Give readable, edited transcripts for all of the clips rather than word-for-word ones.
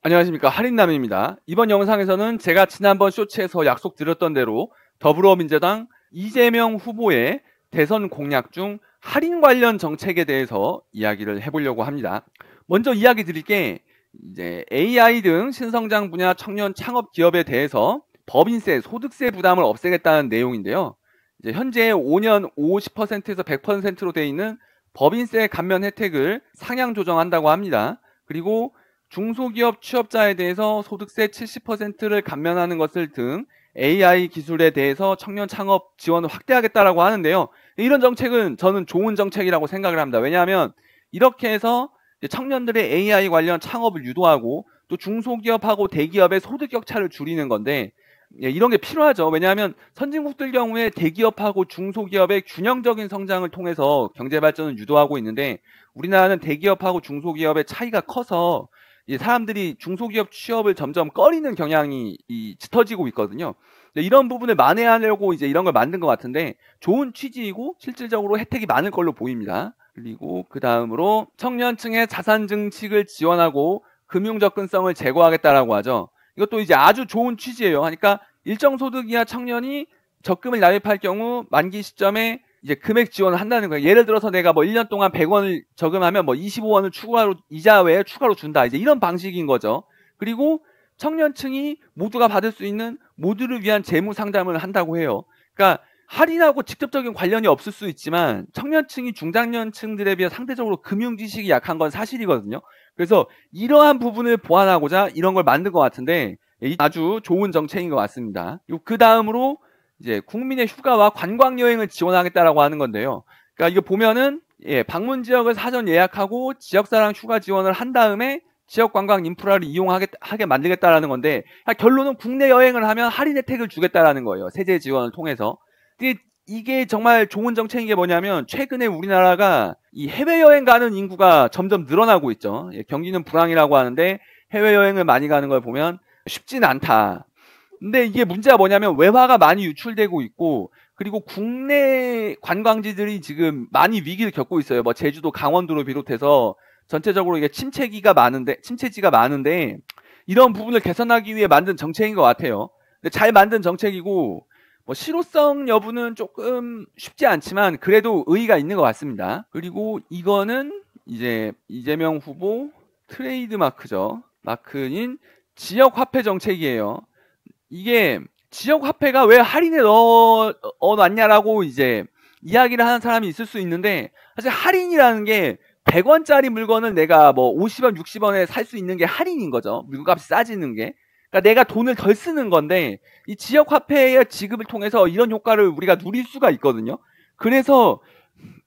안녕하십니까, 할인남입니다. 이번 영상에서는 제가 지난번 쇼츠에서 약속드렸던 대로 더불어민주당 이재명 후보의 대선 공약 중 할인 관련 정책에 대해서 이야기를 해보려고 합니다. 먼저 이야기 드릴 게 이제 AI 등 신성장 분야 청년 창업 기업에 대해서 법인세, 소득세 부담을 없애겠다는 내용인데요. 이제 현재 5년 50%에서 100%로 되어 있는 법인세 감면 혜택을 상향 조정한다고 합니다. 그리고 중소기업 취업자에 대해서 소득세 70%를 감면하는 것을 등 AI 기술에 대해서 청년 창업 지원을 확대하겠다라고 하는데요. 이런 정책은 저는 좋은 정책이라고 생각을 합니다. 왜냐하면 이렇게 해서 청년들의 AI 관련 창업을 유도하고 또 중소기업하고 대기업의 소득 격차를 줄이는 건데, 이런 게 필요하죠. 왜냐하면 선진국들 경우에 대기업하고 중소기업의 균형적인 성장을 통해서 경제 발전을 유도하고 있는데, 우리나라는 대기업하고 중소기업의 차이가 커서 사람들이 중소기업 취업을 점점 꺼리는 경향이 짙어지고 있거든요. 이런 부분을 만회하려고 이제 이런 걸 만든 것 같은데, 좋은 취지이고 실질적으로 혜택이 많을 걸로 보입니다. 그리고 그 다음으로 청년층의 자산 증식을 지원하고 금융 접근성을 제고하겠다라고 하죠. 이것도 이제 아주 좋은 취지예요. 그러니까 일정 소득 이하 청년이 적금을 납입할 경우 만기 시점에 이제 금액 지원을 한다는 거예요. 예를 들어서 내가 뭐 1년 동안 100원을 저금하면 뭐 25원을 추가로 이자 외에 추가로 준다. 이제 이런 방식인 거죠. 그리고 청년층이 모두가 받을 수 있는 모두를 위한 재무 상담을 한다고 해요. 그러니까 할인하고 직접적인 관련이 없을 수 있지만 청년층이 중장년층들에 비해 상대적으로 금융 지식이 약한 건 사실이거든요. 그래서 이러한 부분을 보완하고자 이런 걸 만든 것 같은데, 아주 좋은 정책인 것 같습니다. 그 다음으로 이제 국민의 휴가와 관광 여행을 지원하겠다라고 하는 건데요. 그러니까 이거 보면은 방문 지역을 사전 예약하고 지역사랑 휴가 지원을 한 다음에 지역 관광 인프라를 이용하게 만들겠다라는 건데, 결론은 국내 여행을 하면 할인 혜택을 주겠다라는 거예요. 세제 지원을 통해서. 이게 정말 좋은 정책인 게 뭐냐면, 최근에 우리나라가 이 해외여행 가는 인구가 점점 늘어나고 있죠. 경기는 불황이라고 하는데 해외여행을 많이 가는 걸 보면 쉽지는 않다. 근데 이게 문제가 뭐냐면 외화가 많이 유출되고 있고, 그리고 국내 관광지들이 지금 많이 위기를 겪고 있어요. 뭐 제주도, 강원도를 비롯해서 전체적으로 이게 침체지가 많은데 이런 부분을 개선하기 위해 만든 정책인 것 같아요. 근데 잘 만든 정책이고, 뭐 실효성 여부는 조금 쉽지 않지만 그래도 의의가 있는 것 같습니다. 그리고 이거는 이제 이재명 후보 트레이드 마크죠. 마크인 지역 화폐 정책이에요. 이게 지역 화폐가 왜 할인에 넣어놨냐라고 이제 이야기를 하는 사람이 있을 수 있는데, 사실 할인이라는 게 100원짜리 물건을 내가 뭐 50원, 60원에 살 수 있는 게 할인인 거죠. 물건값이 싸지는 게. 그러니까 내가 돈을 덜 쓰는 건데, 이 지역 화폐의 지급을 통해서 이런 효과를 우리가 누릴 수가 있거든요. 그래서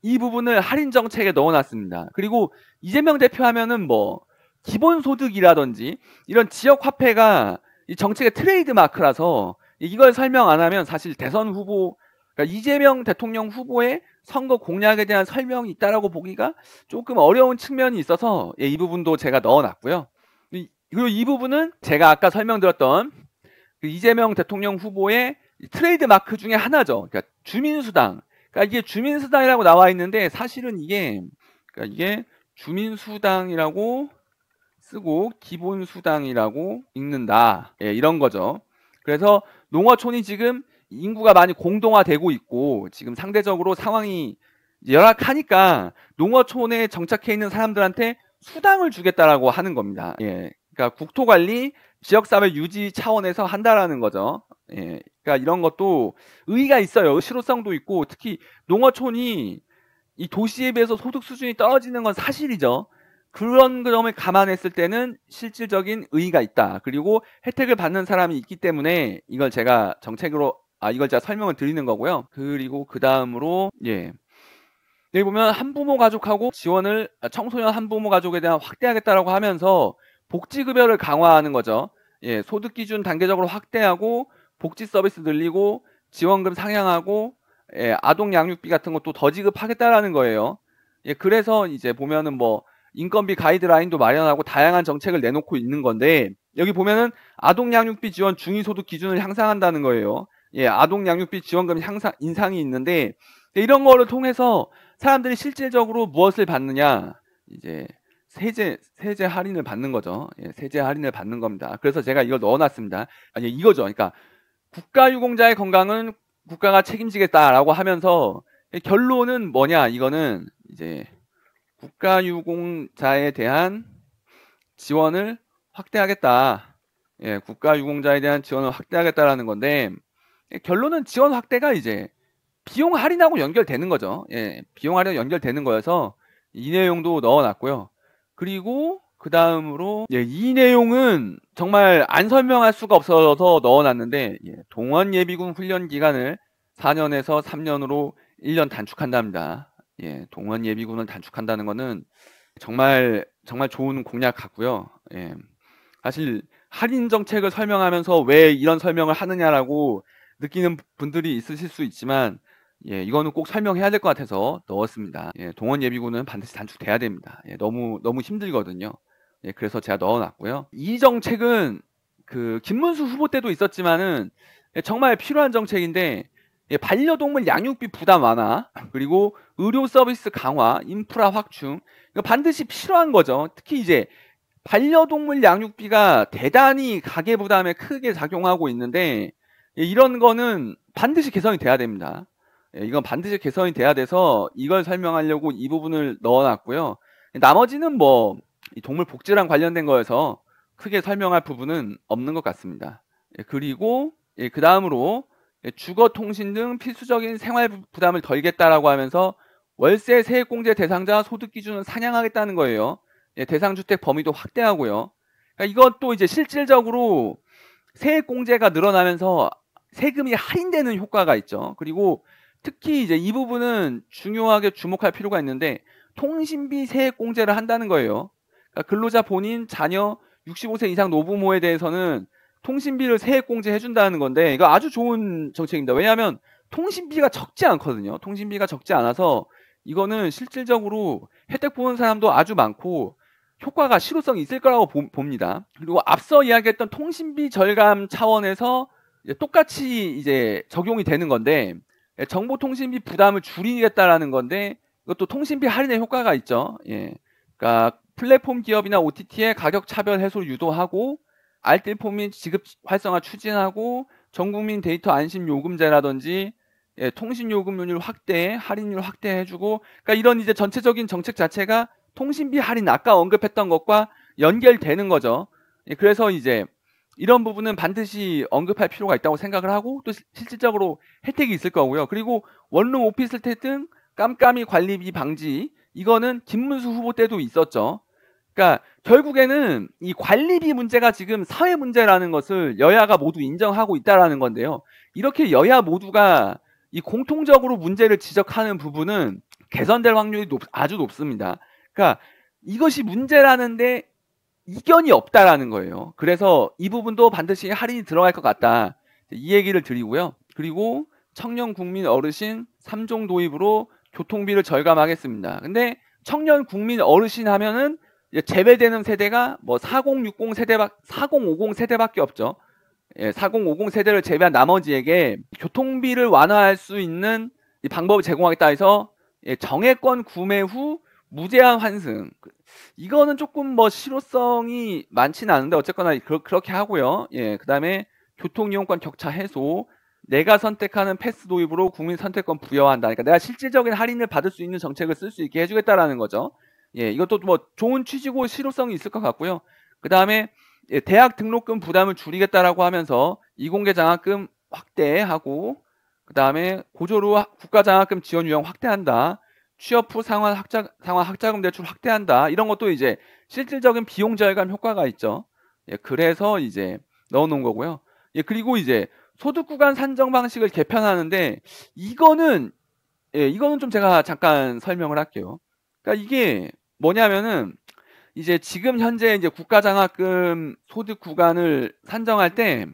이 부분을 할인 정책에 넣어놨습니다. 그리고 이재명 대표 하면은 뭐 기본소득이라든지 이런 지역 화폐가 이 정책의 트레이드 마크라서 이걸 설명 안 하면 사실 대선 후보, 그러니까 이재명 대통령 후보의 선거 공약에 대한 설명이 있다라고 보기가 조금 어려운 측면이 있어서 이 부분도 제가 넣어놨고요. 그리고 이 부분은 제가 아까 설명드렸던 그 이재명 대통령 후보의 트레이드 마크 중에 하나죠. 그러니까 주민수당. 그러니까 이게 주민수당이라고 나와 있는데 사실은 이게 주민수당이라고 쓰고 기본수당이라고 읽는다. 이런 거죠. 그래서 농어촌이 지금 인구가 많이 공동화되고 있고 지금 상대적으로 상황이 열악하니까 농어촌에 정착해 있는 사람들한테 수당을 주겠다라고 하는 겁니다. 그러니까 국토관리, 지역사회 유지 차원에서 한다라는 거죠. 그러니까 이런 것도 의의가 있어요. 실효성도 있고, 특히 농어촌이 이 도시에 비해서 소득 수준이 떨어지는 건 사실이죠. 그런 점을 감안했을 때는 실질적인 의의가 있다. 그리고 혜택을 받는 사람이 있기 때문에 이걸 제가 정책으로 이걸 제가 설명을 드리는 거고요. 그리고 그 다음으로 여기 보면 한부모 가족하고 지원을 청소년 한부모 가족에 대한 확대하겠다라고 하면서 복지급여를 강화하는 거죠. 소득 기준 단계적으로 확대하고 복지 서비스 늘리고 지원금 상향하고 아동 양육비 같은 것도 더 지급하겠다라는 거예요. 그래서 이제 보면은 뭐 인건비 가이드라인도 마련하고 다양한 정책을 내놓고 있는 건데, 여기 보면은 아동 양육비 지원 중위소득 기준을 향상한다는 거예요. 아동 양육비 지원금 인상이 있는데, 이런 거를 통해서 사람들이 실질적으로 무엇을 받느냐, 이제 세제 할인을 받는 거죠. 예, 세제 할인을 받는 겁니다. 그래서 제가 이걸 넣어놨습니다. 아니 이거죠. 그러니까 국가유공자의 건강은 국가가 책임지겠다라고 하면서 결론은 뭐냐? 이거는 이제 국가유공자에 대한 지원을 확대하겠다. 예, 국가유공자에 대한 지원을 확대하겠다라는 건데 결론은 지원 확대가 이제 비용 할인하고 연결되는 거죠. 예, 비용 할인 연결되는 거여서 이 내용도 넣어놨고요. 그리고 그 다음으로 예, 이 내용은 정말 안 설명할 수가 없어서 넣어놨는데 예, 동원 예비군 훈련 기간을 4년에서 3년으로 1년 단축한답니다. 예, 동원 예비군을 단축한다는 거는 정말 좋은 공약 같고요. 예, 사실 할인 정책을 설명하면서 왜 이런 설명을 하느냐라고 느끼는 분들이 있으실 수 있지만 예, 이거는 꼭 설명해야 될 것 같아서 넣었습니다. 예, 동원 예비군은 반드시 단축돼야 됩니다. 예, 너무 힘들거든요. 예, 그래서 제가 넣어놨고요. 이 정책은 그 김문수 후보 때도 있었지만은 예, 정말 필요한 정책인데 예, 반려동물 양육비 부담 완화 그리고 의료 서비스 강화, 인프라 확충 이거 반드시 필요한 거죠. 특히 이제 반려동물 양육비가 대단히 가계 부담에 크게 작용하고 있는데 예, 이런 거는 반드시 개선이 돼야 됩니다. 예, 이건 반드시 개선이 돼야 돼서 이걸 설명하려고 이 부분을 넣어놨고요. 나머지는 뭐 동물 복지랑 관련된 거여서 크게 설명할 부분은 없는 것 같습니다. 예, 그리고 예, 그 다음으로 예, 주거, 통신 등 필수적인 생활 부담을 덜겠다라고 하면서 월세 세액공제 대상자 소득 기준을 상향하겠다는 거예요. 예, 대상주택 범위도 확대하고요. 그러니까 이것도 이제 실질적으로 세액공제가 늘어나면서 세금이 할인되는 효과가 있죠. 그리고 특히 이제 이 부분은 중요하게 주목할 필요가 있는데 통신비 세액공제를 한다는 거예요. 그러니까 근로자 본인, 자녀, 65세 이상 노부모에 대해서는 통신비를 세액공제 해준다는 건데 이거 아주 좋은 정책입니다. 왜냐하면 통신비가 적지 않거든요. 통신비가 적지 않아서 이거는 실질적으로 혜택 보는 사람도 아주 많고 효과가 실효성이 있을 거라고 봅니다. 그리고 앞서 이야기했던 통신비 절감 차원에서 이제 똑같이 이제 적용이 되는 건데 정보통신비 부담을 줄이겠다라는 건데 이것도 통신비 할인의 효과가 있죠. 예. 그러니까 플랫폼 기업이나 OTT의 가격 차별 해소를 유도하고 알뜰폰 및 지급 활성화 추진하고 전국민 데이터 안심 요금제라든지 예, 통신 요금률 확대, 할인율 확대해주고 그러니까 이런 이제 전체적인 정책 자체가 통신비 할인 아까 언급했던 것과 연결되는 거죠. 예, 그래서 이제 이런 부분은 반드시 언급할 필요가 있다고 생각을 하고 또 실질적으로 혜택이 있을 거고요. 그리고 원룸 오피스텔 등 깜깜이 관리비 방지 이거는 김문수 후보 때도 있었죠. 그러니까 결국에는 이 관리비 문제가 지금 사회 문제라는 것을 여야가 모두 인정하고 있다라는 건데요. 이렇게 여야 모두가 이 공통적으로 문제를 지적하는 부분은 개선될 확률이 아주 높습니다. 그러니까 이것이 문제라는데 이견이 없다라는 거예요. 그래서 이 부분도 반드시 할인이 들어갈 것 같다. 이 얘기를 드리고요. 그리고 청년, 국민, 어르신 3종 도입으로 교통비를 절감하겠습니다. 근데 청년, 국민, 어르신 하면은 제외되는 세대가 뭐 4060 4050 세대밖에 없죠. 예, 4050 세대를 제외한 나머지에게 교통비를 완화할 수 있는 이 방법을 제공하겠다 해서 예, 정액권 구매 후 무제한 환승. 이거는 조금 뭐 실효성이 많지는 않은데 어쨌거나 그렇게 하고요. 예, 그다음에 교통이용권 격차 해소, 내가 선택하는 패스 도입으로 국민 선택권 부여한다. 그러니까 내가 실질적인 할인을 받을 수 있는 정책을 쓸 수 있게 해주겠다라는 거죠. 예, 이것도 뭐 좋은 취지고 실효성이 있을 것 같고요. 그다음에 예, 대학 등록금 부담을 줄이겠다라고 하면서 이공계 장학금 확대하고 그다음에 고졸 후 국가 장학금 지원 유형 확대한다. 취업 후 상환 학자금 대출 확대한다. 이런 것도 이제 실질적인 비용 절감 효과가 있죠. 예, 그래서 이제 넣어놓은 거고요. 예, 그리고 이제 소득 구간 산정 방식을 개편하는데 이거는 좀 제가 잠깐 설명을 할게요. 그러니까 이게 뭐냐면은 이제 지금 현재 이제 국가 장학금 소득 구간을 산정할 때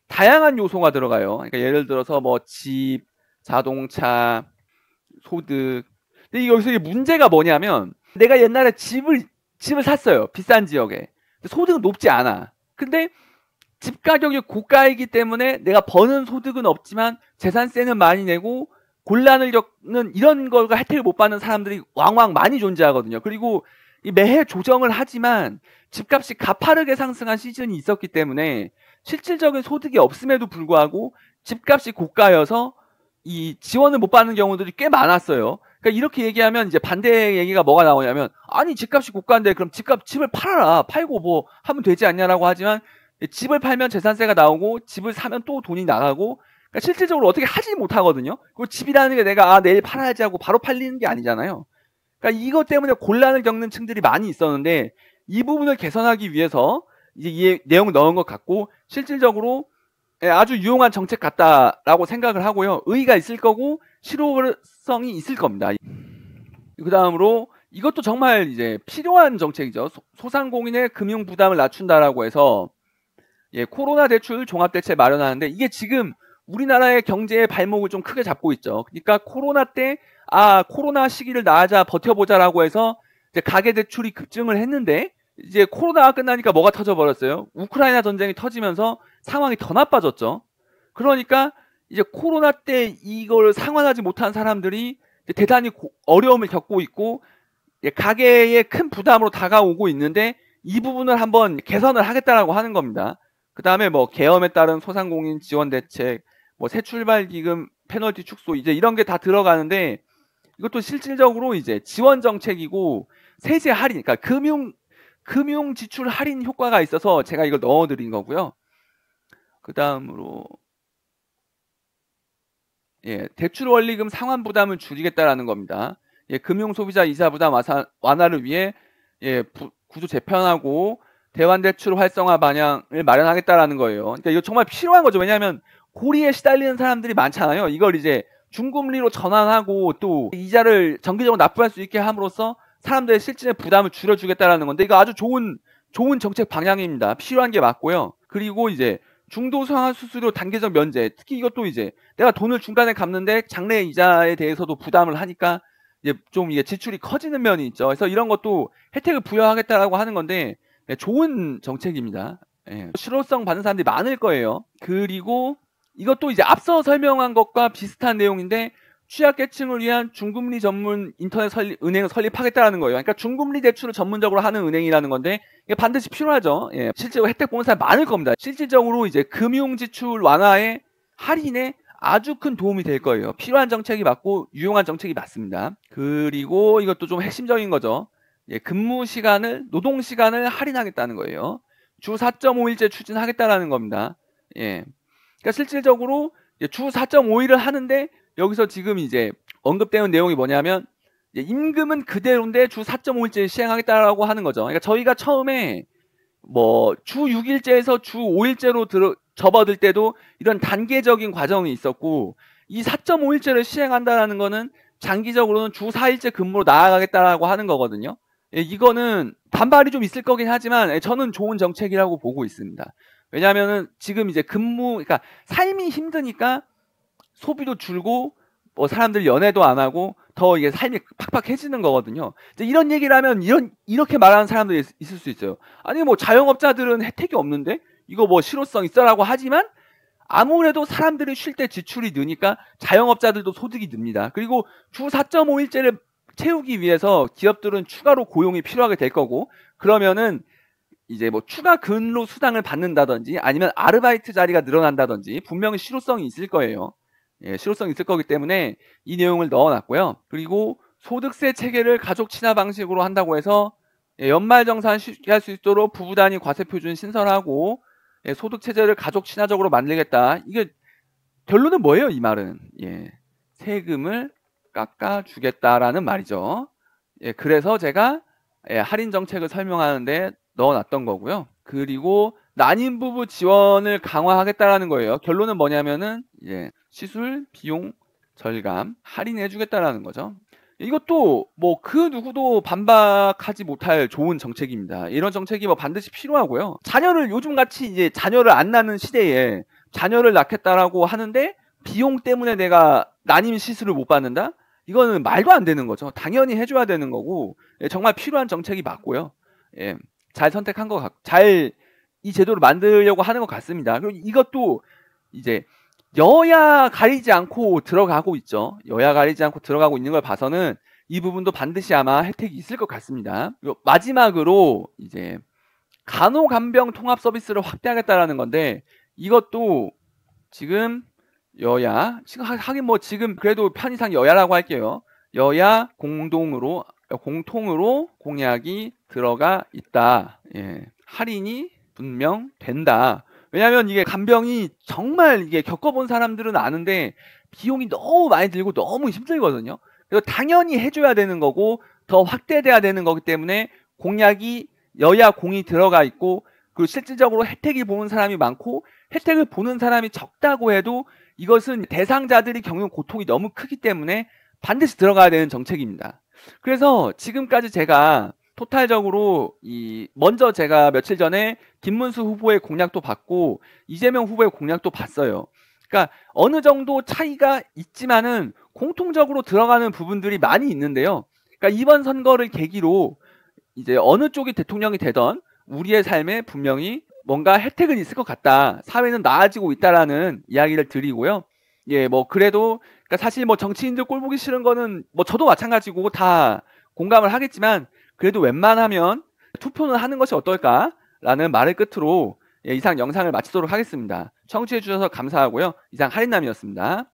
다양한 요소가 들어가요. 그러니까 예를 들어서 뭐 집, 자동차, 소득. 근데 여기서 이게 문제가 뭐냐면 내가 옛날에 집을 샀어요. 비싼 지역에. 소득은 높지 않아. 근데 집 가격이 고가이기 때문에 내가 버는 소득은 없지만 재산세는 많이 내고 곤란을 겪는 이런 거가 혜택을 못 받는 사람들이 왕왕 많이 존재하거든요. 그리고 매해 조정을 하지만 집값이 가파르게 상승한 시즌이 있었기 때문에 실질적인 소득이 없음에도 불구하고 집값이 고가여서 이 지원을 못 받는 경우들이 꽤 많았어요. 그러니까 이렇게 얘기하면 이제 반대 얘기가 뭐가 나오냐면, 아니 집값이 고가인데 그럼 집을 팔아라, 팔고 뭐 하면 되지 않냐라고 하지만, 집을 팔면 재산세가 나오고 집을 사면 또 돈이 나가고, 그러니까 실질적으로 어떻게 하지 못하거든요. 그리고 집이라는 게 내가 내일 팔아야지 하고 바로 팔리는 게 아니잖아요. 그러니까 이것 때문에 곤란을 겪는 층들이 많이 있었는데, 이 부분을 개선하기 위해서 이제 이 내용을 넣은 것 같고, 실질적으로 아주 유용한 정책 같다라고 생각을 하고요. 의의가 있을 거고 실효성이 있을 겁니다. 그 다음으로 이것도 정말 이제 필요한 정책이죠. 소상공인의 금융 부담을 낮춘다라고 해서 코로나 대출 종합대책 마련하는데, 이게 지금 우리나라의 경제의 발목을 좀 크게 잡고 있죠. 그러니까 코로나 때 코로나 시기를 나아자 버텨보자라고 해서 이제 가계대출이 급증을 했는데, 이제 코로나가 끝나니까 뭐가 터져버렸어요? 우크라이나 전쟁이 터지면서 상황이 더 나빠졌죠. 그러니까 이제 코로나 때 이걸 상환하지 못한 사람들이 대단히 어려움을 겪고 있고, 가계에 큰 부담으로 다가오고 있는데, 이 부분을 한번 개선을 하겠다라고 하는 겁니다. 그 다음에 뭐 계엄에 따른 소상공인 지원 대책, 뭐 새출발 기금 페널티 축소, 이제 이런 게 다 들어가는데, 이것도 실질적으로 이제 지원 정책이고 세제 할인, 그러니까 금융 지출 할인 효과가 있어서 제가 이걸 넣어드린 거고요. 그 다음으로 대출 원리금 상환 부담을 줄이겠다라는 겁니다. 금융 소비자 이자 부담 완화를 위해 구조 재편하고 대환 대출 활성화 방향을 마련하겠다라는 거예요. 그러니까 이거 정말 필요한 거죠. 왜냐하면 고리에 시달리는 사람들이 많잖아요. 이걸 이제 중금리로 전환하고 또 이자를 정기적으로 납부할 수 있게 함으로써 사람들의 실질의 부담을 줄여주겠다라는 건데, 이거 아주 좋은 정책 방향입니다. 필요한 게 맞고요. 그리고 이제 중도 상환 수수료 단계적 면제, 특히 이것도 이제 내가 돈을 중간에 갚는데 장래 이자에 대해서도 부담을 하니까 이제 좀 이게 지출이 커지는 면이 있죠. 그래서 이런 것도 혜택을 부여하겠다라고 하는 건데, 좋은 정책입니다. 실효성 받는 사람들이 많을 거예요. 그리고 이것도 이제 앞서 설명한 것과 비슷한 내용인데, 취약계층을 위한 중금리 전문 인터넷 은행을 설립하겠다는 거예요. 그러니까 중금리 대출을 전문적으로 하는 은행이라는 건데, 이게 반드시 필요하죠. 실제로 혜택 보는 사람 많을 겁니다. 실질적으로 이제 금융지출 완화에 할인에 아주 큰 도움이 될 거예요. 필요한 정책이 맞고 유용한 정책이 맞습니다. 그리고 이것도 좀 핵심적인 거죠. 근무 시간을, 노동 시간을 할인하겠다는 거예요. 주 4.5일제 추진하겠다라는 겁니다. 그러니까 실질적으로 주 4.5일을 하는데, 여기서 지금 이제 언급되는 내용이 뭐냐면, 임금은 그대로인데 주 4.5일제 시행하겠다라고 하는 거죠. 그러니까 저희가 처음에 뭐 주 6일제에서 주 5일제로 접어들 때도 이런 단계적인 과정이 있었고, 이 4.5일제를 시행한다라는 거는 장기적으로는 주 4일제 근무로 나아가겠다라고 하는 거거든요. 이거는 반발이 좀 있을 거긴 하지만 저는 좋은 정책이라고 보고 있습니다. 왜냐하면은 지금 이제 그러니까 삶이 힘드니까 소비도 줄고 뭐 사람들 연애도 안 하고 더 이게 삶이 팍팍해지는 거거든요. 이제 이런 얘기를 하면 이렇게 말하는 사람들이 있을 수 있어요. 아니 뭐 자영업자들은 혜택이 없는데 이거 뭐 실효성 있어라고 하지만, 아무래도 사람들이 쉴 때 지출이 느니까 자영업자들도 소득이 늡니다. 그리고 주 4.5일제를 채우기 위해서 기업들은 추가로 고용이 필요하게 될 거고, 그러면은 이제 뭐 추가 근로 수당을 받는다든지 아니면 아르바이트 자리가 늘어난다든지 분명히 실효성이 있을 거예요. 실효성이 있을 거기 때문에 이 내용을 넣어놨고요. 그리고 소득세 체계를 가족 친화 방식으로 한다고 해서 연말정산 쉽게 할 수 있도록 부부 단위 과세 표준 신설하고 소득 체제를 가족 친화적으로 만들겠다. 이게 결론은 뭐예요? 이 말은 세금을 깎아주겠다라는 말이죠. 그래서 제가 할인 정책을 설명하는데 넣어놨던 거고요. 그리고 난임 부부 지원을 강화하겠다라는 거예요. 결론은 뭐냐면은 시술 비용 절감 할인해주겠다라는 거죠. 이것도 뭐 그 누구도 반박하지 못할 좋은 정책입니다. 이런 정책이 뭐 반드시 필요하고요. 요즘 같이 이제 자녀를 안 낳는 시대에 자녀를 낳겠다라고 하는데 비용 때문에 내가 난임 시술을 못 받는다? 이거는 말도 안 되는 거죠. 당연히 해줘야 되는 거고, 정말 필요한 정책이 맞고요. 잘 선택한 것 같고, 이 제도를 만들려고 하는 것 같습니다. 그리고 이것도 이제 여야 가리지 않고 들어가고 있죠. 여야 가리지 않고 들어가고 있는 걸 봐서는 이 부분도 반드시 아마 혜택이 있을 것 같습니다. 그리고 마지막으로 이제 간호간병 통합 서비스를 확대하겠다라는 건데, 이것도 지금 여야, 지금 하긴 뭐 지금 그래도 편의상 여야라고 할게요. 여야 공통으로 공약이 들어가 있다. 예. 할인이 분명 된다. 왜냐하면 이게 간병이 정말 이게 겪어본 사람들은 아는데 비용이 너무 많이 들고 너무 힘들거든요. 그래서 당연히 해줘야 되는 거고 더 확대돼야 되는 거기 때문에 공약이 여야 공이 들어가 있고, 그리고 실질적으로 혜택이 보는 사람이 많고 혜택을 보는 사람이 적다고 해도 이것은 대상자들이 겪는 고통이 너무 크기 때문에 반드시 들어가야 되는 정책입니다. 그래서 지금까지 제가 토탈적으로 먼저 제가 며칠 전에 김문수 후보의 공약도 봤고 이재명 후보의 공약도 봤어요. 그러니까 어느 정도 차이가 있지만은 공통적으로 들어가는 부분들이 많이 있는데요. 그러니까 이번 선거를 계기로 이제 어느 쪽이 대통령이 되던 우리의 삶에 분명히 뭔가 혜택은 있을 것 같다. 사회는 나아지고 있다라는 이야기를 드리고요. 예, 뭐 그래도 그러니까 사실 뭐 정치인들 꼴 보기 싫은 거는 뭐 저도 마찬가지고 다 공감을 하겠지만, 그래도 웬만하면 투표는 하는 것이 어떨까라는 말을 끝으로, 예, 이상 영상을 마치도록 하겠습니다. 청취해 주셔서 감사하고요. 이상 할인남이었습니다.